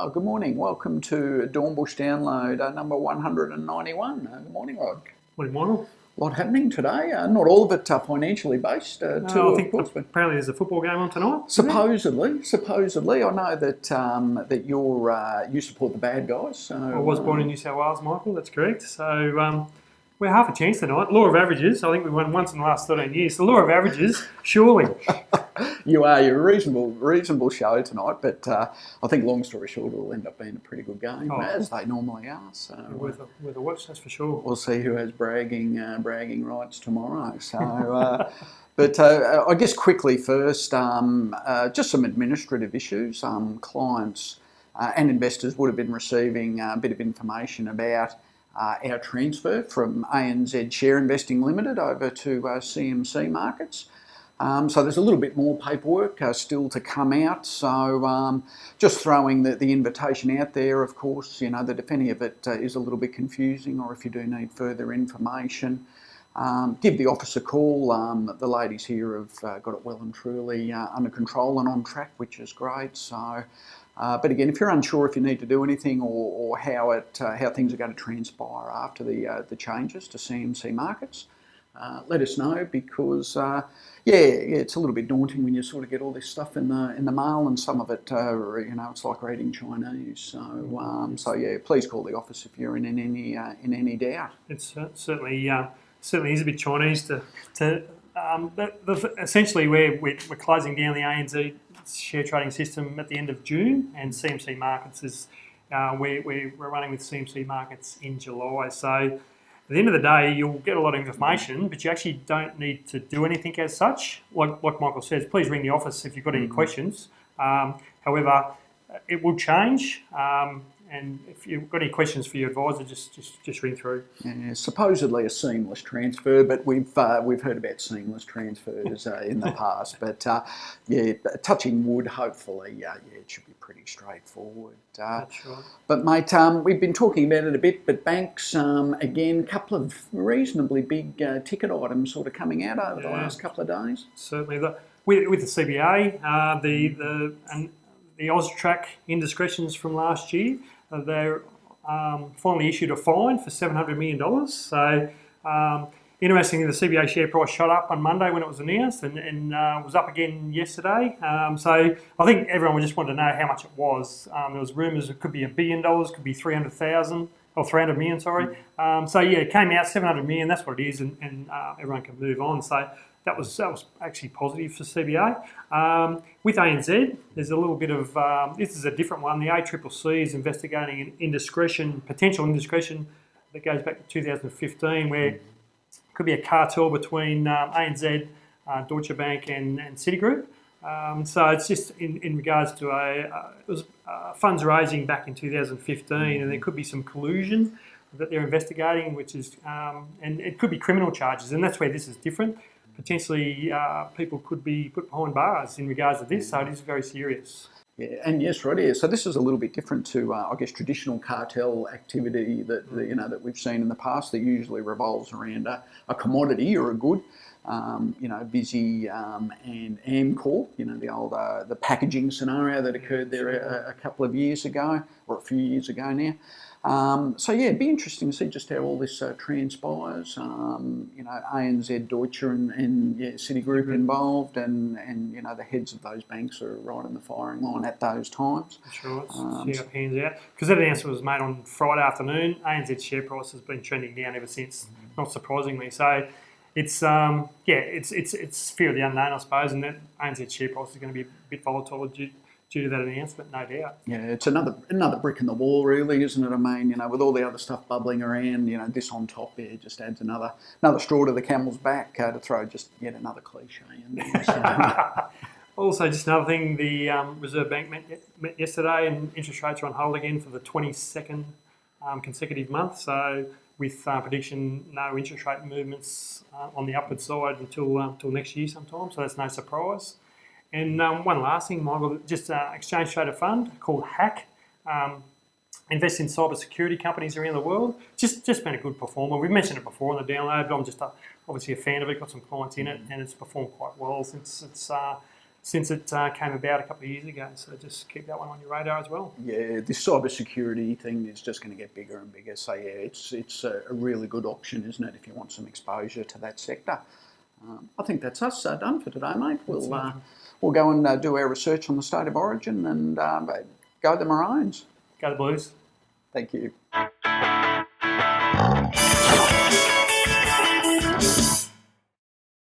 Oh, good morning. Welcome to Dornbush Download number 191. Good morning, Rod. Morning, Michael. A lot happening today. Not all of it financially based. I think apparently there's a football game on tonight. Supposedly, I know that you support the bad guys. So, I was born in New South Wales, Michael. That's correct. So we're half a chance tonight. Law of averages. I think we won once in the last 13 years. The law of averages, surely. You're a reasonable show tonight, but I think long story short, it'll end up being a pretty good game, as they normally are. So worth a watch, that's for sure. We'll see who has bragging rights tomorrow. So, but I guess quickly first, just some administrative issues. Clients and investors would have been receiving a bit of information about our transfer from ANZ Share Investing Limited over to CMC Markets. So there's a little bit more paperwork still to come out. So just throwing the invitation out there, of course, that if any of it is a little bit confusing or if you do need further information, give the office a call. The ladies here have got it well and truly under control and on track, which is great. So, but again, if you're unsure if you need to do anything or how things are going to transpire after the changes to CMC Markets, let us know, because it's a little bit daunting when you sort of get all this stuff in the mail, and some of it it's like reading Chinese. So please call the office if you're in any doubt. It's certainly is a bit Chinese essentially we're closing down the ANZ share trading system at the end of June, and CMC Markets is we're running with CMC Markets in July. So at the end of the day, you'll get a lot of information, but you actually don't need to do anything as such. Like Michael says, please ring the office if you've got any questions. However, it will change, and if you've got any questions for your advisor, just ring through. Yeah, supposedly a seamless transfer, but we've heard about seamless transfers in the past. But touching wood, hopefully, it should be pretty straightforward. That's right. But mate, we've been talking about it a bit. But banks, again, a couple of reasonably big ticket items sort of coming out over the last couple of days. Certainly, with the CBA, the AUSTRAC indiscretions from last year. They finally issued a fine for $700 million. So, interestingly, the CBA share price shot up on Monday when it was announced, and was up again yesterday. So, I think everyone just wanted to know how much it was. There was rumours it could be $1 billion, could be 300,000 or 300 million. Sorry. It came out 700 million. That's what it is, and everyone can move on. So. That was actually positive for CBA. With ANZ, there's a little bit of, this is a different one. The ACCC is investigating an potential indiscretion that goes back to 2015, where it could be a cartel between ANZ, Deutsche Bank and Citigroup. So it's just in regards to it was funds raising back in 2015, and there could be some collusion that they're investigating, which is, and it could be criminal charges, and that's where this is different. Potentially, people could be put behind bars in regards to this, so it is very serious. Yeah, and yes, right here. So this is a little bit different to, I guess, traditional cartel activity that we've seen in the past. That usually revolves around a commodity or a good. Visy and Amcor, the old the packaging scenario that occurred there a couple of years ago, or a few years ago now. It'd be interesting to see just how all this transpires. ANZ, Deutsche and Citigroup involved, and the heads of those banks are right in the firing line at those times. Sure, see how it pans out. Because that announcement was made on Friday afternoon. ANZ share price has been trending down ever since, not surprisingly. So it's it's fear of the unknown, I suppose, and that ANZ share price is going to be a bit volatile due to that announcement, no doubt. Yeah, it's another brick in the wall, really, isn't it? I mean, with all the other stuff bubbling around, this on top there just adds another straw to the camel's back to throw just yet another cliche in there. So. Also, just another thing, the Reserve Bank met yesterday, and interest rates are on hold again for the 22nd consecutive month. So, with prediction, no interest rate movements on the upward side until next year sometime. So that's no surprise. And one last thing, Michael, just an exchange traded fund called HACK, invests in cybersecurity companies around the world. Just been a good performer. We've mentioned it before on the download, but I'm just obviously a fan of it. Got some clients in it, and it's performed quite well since its since it came about a couple of years ago. So just keep that one on your radar as well. Yeah, this cybersecurity thing is just going to get bigger and bigger. So yeah, it's a really good option, isn't it, if you want some exposure to that sector. I think that's us done for today, mate. We'll go and do our research on the state of origin and go the Maroons. Go the Blues. Thank you.